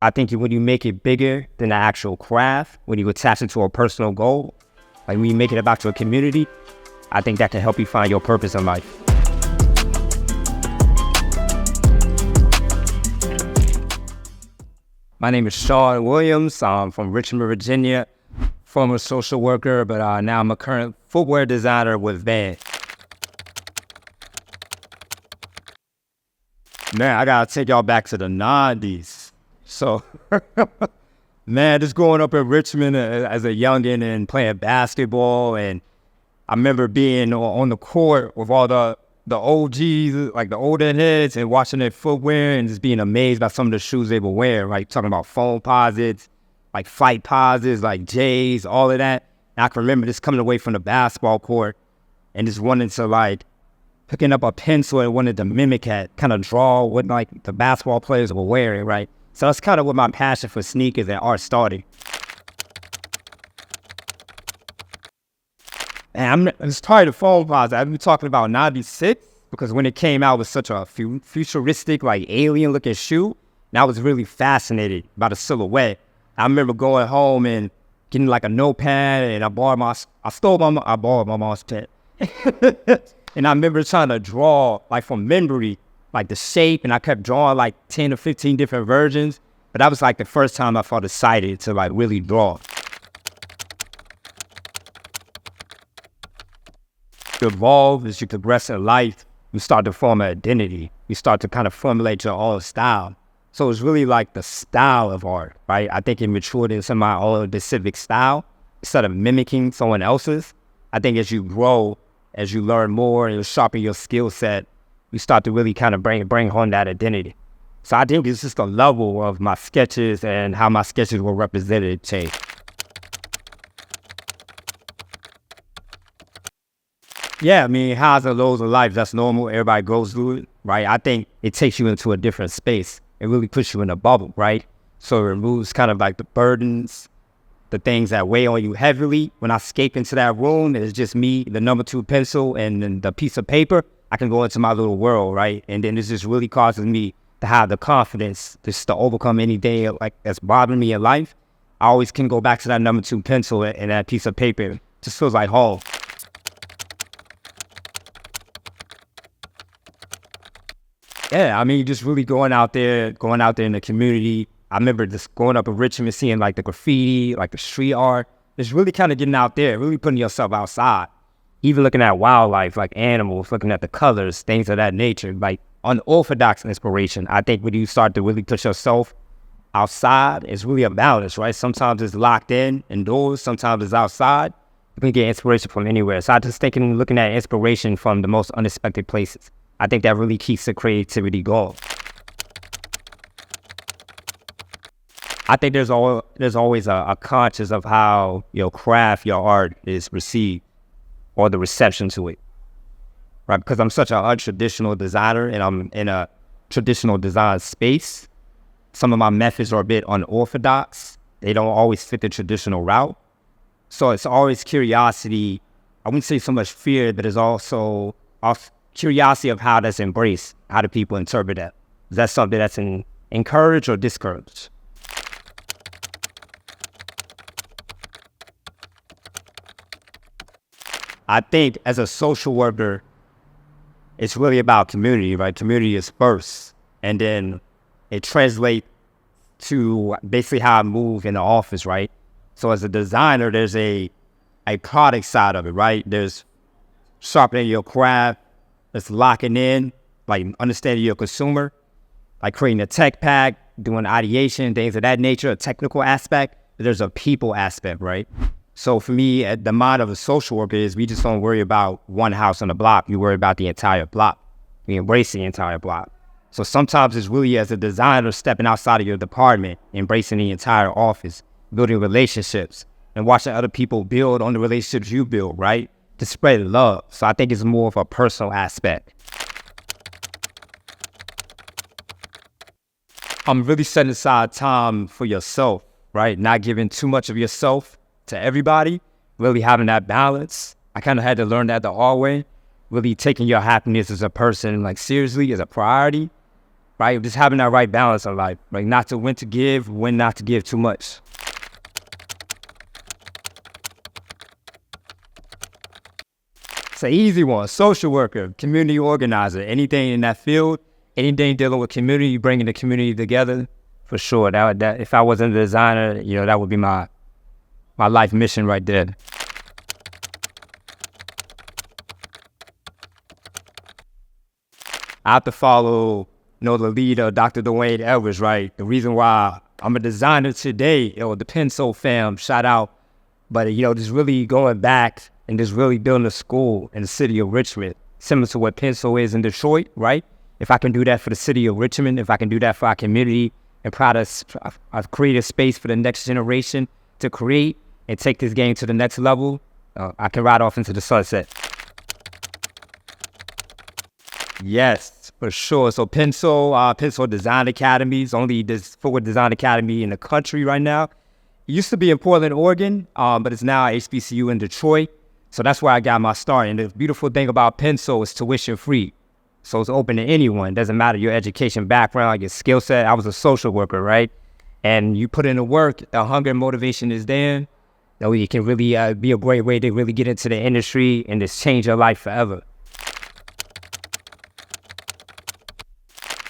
I think when you make it bigger than the actual craft, when you attach it to a personal goal, like when you make it about your community, I think that can help you find your purpose in life. My name is Shawn Williams. I'm from Richmond, Virginia, former social worker, but now I'm a current footwear designer with VANS. Man, I gotta take y'all back to the 90s. So, man, just growing up in Richmond as a youngin' and playing basketball, and I remember being on the court with all the OGs, like the older heads, and watching their footwear and just being amazed by some of the shoes they were wearing, right? Talking about foam posits, like flight posits, like J's, all of that. And I can remember just coming away from the basketball court and just wanting to like picking up a pencil and wanted to mimic it, kind of draw what like the basketball players were wearing, right? So that's kind of what my passion for sneakers and art started. And it's probably the foam posit. I've been talking about 96 because when it came out, it was such a futuristic, like alien looking shoe. And I was really fascinated by the silhouette. I remember going home and getting like a notepad, and I borrowed my mom's pen. And I remember trying to draw like from memory, like the shape, and I kept drawing like 10 or 15 different versions. But that was like the first time I felt excited to like really draw. You evolve as you progress in life, you start to form an identity. You start to kind of formulate your own style. So it's really like the style of art, right? I think it matured into my own specific style instead of mimicking someone else's. I think as you grow, as you learn more and you sharpen your skill set, you start to really kind of bring home that identity. So I think it's just a level of my sketches and how my sketches were represented change. Yeah, I mean, highs and lows of life, that's normal. Everybody goes through it, right? I think it takes you into a different space. It really puts you in a bubble, right? So it removes kind of like the burdens, the things that weigh on you heavily. When I escape into that room, it's just me, the number 2 pencil, and then the piece of paper. I can go into my little world, right? And then this just really causes me to have the confidence just to overcome anything like that's bothering me in life. I always can go back to that number 2 pencil and that piece of paper. It just feels like home. Yeah, I mean, just really going out there in the community. I remember just growing up in Richmond, seeing like the graffiti, like the street art. Just really kind of getting out there, really putting yourself outside. Even looking at wildlife, like animals, looking at the colors, things of that nature, like unorthodox inspiration. I think when you start to really put yourself outside, it's really a balance, right? Sometimes it's locked in, indoors, sometimes it's outside. You can get inspiration from anywhere. So I just thinking, looking at inspiration from the most unexpected places. I think that really keeps the creativity going. I think there's always a conscious of how your craft, your art is received, or the reception to it, right? Because I'm such an untraditional designer and I'm in a traditional design space. Some of my methods are a bit unorthodox. They don't always fit the traditional route. So it's always curiosity. I wouldn't say so much fear, but there's also curiosity of how that's embraced. How do people interpret that? Is that something that's encouraged or discouraged? I think as a social worker, it's really about community, right? Community is first. And then it translates to basically how I move in the office, right? So as a designer, there's a product side of it, right? There's sharpening your craft, there's locking in, like understanding your consumer, like creating a tech pack, doing ideation, things of that nature, a technical aspect. There's a people aspect, right? So for me, the mind of a social worker is we just don't worry about one house on the block. You worry about the entire block. We embrace the entire block. So sometimes it's really as a designer stepping outside of your department, embracing the entire office, building relationships, and watching other people build on the relationships you build, right? To spread love. So I think it's more of a personal aspect. I'm really setting aside time for yourself, right? Not giving too much of yourself to everybody, really having that balance. I kind of had to learn that the hard way, really taking your happiness as a person, like seriously, as a priority. right? Just having that right balance in life, like not to when to give, when not to give too much. It's an easy one. Social worker, community organizer, anything in that field, anything dealing with community, bringing the community together, for sure. That if I wasn't a designer, that would be my life mission right there. I have to follow, the leader, Dr. Dwayne Edwards, right? The reason why I'm a designer today, the Penso fam, shout out. But, just really going back and just really building a school in the city of Richmond, similar to what Penso is in Detroit, right? If I can do that for the city of Richmond, if I can do that for our community, and I've created a space for the next generation to create and take this game to the next level, I can ride off into the sunset. Yes, for sure. So Penso Design Academy is only this footwear design academy in the country right now. It used to be in Portland, Oregon, but it's now HBCU in Detroit. So that's where I got my start. And the beautiful thing about Penso is tuition free. So it's open to anyone. Doesn't matter your education background, your skill set. I was a social worker, right? And you put in the work, the hunger and motivation is there. It can really be a great way to really get into the industry and just change your life forever.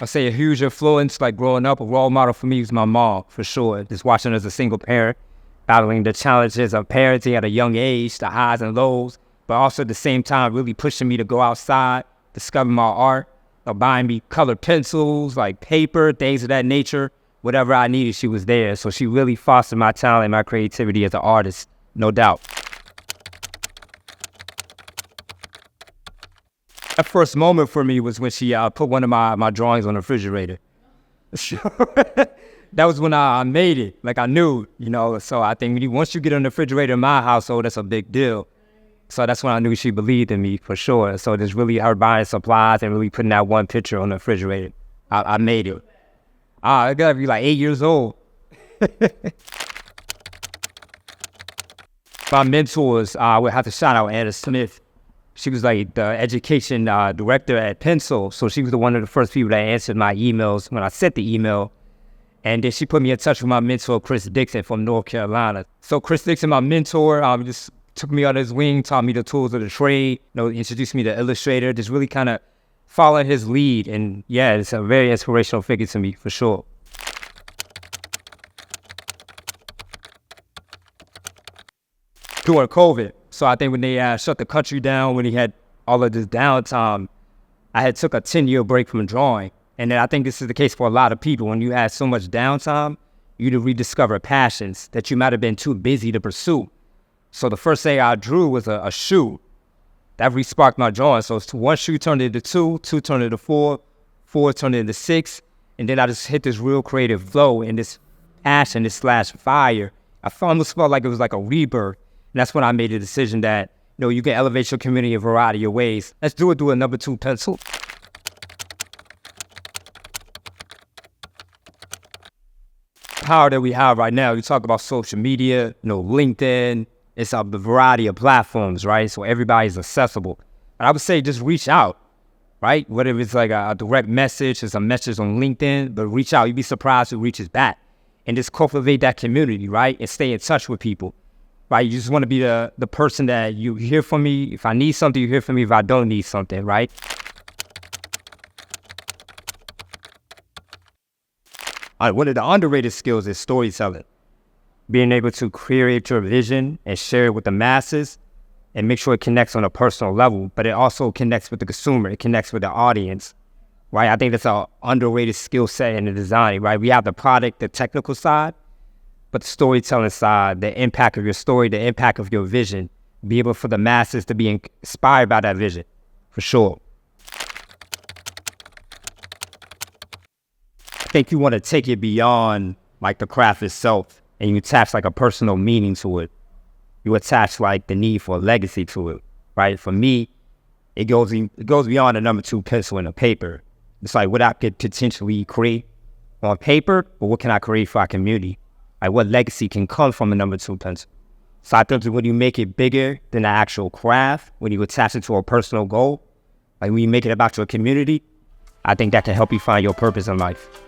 I'll say a huge influence, like growing up, a role model for me was my mom, for sure. Just watching her as a single parent, battling the challenges of parenting at a young age, the highs and lows, but also at the same time really pushing me to go outside, discover my art, buying me colored pencils, like paper, things of that nature. Whatever I needed, she was there. So she really fostered my talent and my creativity as an artist, no doubt. That first moment for me was when she put one of my drawings on the refrigerator. That was when I made it. Like I knew, So I think once you get on the refrigerator in my household, that's a big deal. So that's when I knew she believed in me, for sure. So there's really her buying supplies and really putting that one picture on the refrigerator. I made it. I gotta be like 8 years old. My mentors, I would have to shout out Anna Smith. She was like the education director at Penso. So she was one of the first people that answered my emails when I sent the email. And then she put me in touch with my mentor, Chris Dixon from North Carolina. So Chris Dixon, my mentor, just took me under his wing, taught me the tools of the trade, introduced me to Illustrator, just really kind of following his lead. And yeah, it's a very inspirational figure to me, for sure. During COVID. So I think when they shut the country down, when he had all of this downtime, I had took a 10-year break from drawing. And then I think this is the case for a lot of people. When you had so much downtime, you to rediscover passions that you might have been too busy to pursue. So the first thing I drew was a shoe. That re-sparked my drawing. So one shoe turned into two turned into four turned into six. And then I just hit this real creative flow and this passion, this slash fire. I almost felt like it was like a rebirth. And that's when I made the decision that, you can elevate your community in a variety of ways. Let's do it through a number 2 pencil. Power that we have right now, you talk about social media, LinkedIn, it's a variety of platforms, right? So everybody's accessible. And I would say just reach out, right? Whether it's like a direct message, it's a message on LinkedIn, but reach out. You'd be surprised who reaches back. And just cultivate that community, right? And stay in touch with people. Right, you just want to be the person that you hear from me. If I need something, you hear from me. If I don't need something, right? All right, one of the underrated skills is storytelling. Being able to create your vision and share it with the masses and make sure it connects on a personal level, but it also connects with the consumer. It connects with the audience, right? I think that's an underrated skill set in the design, right? We have the product, the technical side, but the storytelling side, the impact of your story, the impact of your vision, be able for the masses to be inspired by that vision, for sure. I think you want to take it beyond like the craft itself and you attach like a personal meaning to it. You attach like the need for a legacy to it, right? For me, it goes beyond a number 2 pencil and a paper. It's like what I could potentially create on paper, but what can I create for our community? Like what legacy can come from a number 2 pencil? So I think when you make it bigger than the actual craft, when you attach it to a personal goal, like when you make it about your community, I think that can help you find your purpose in life.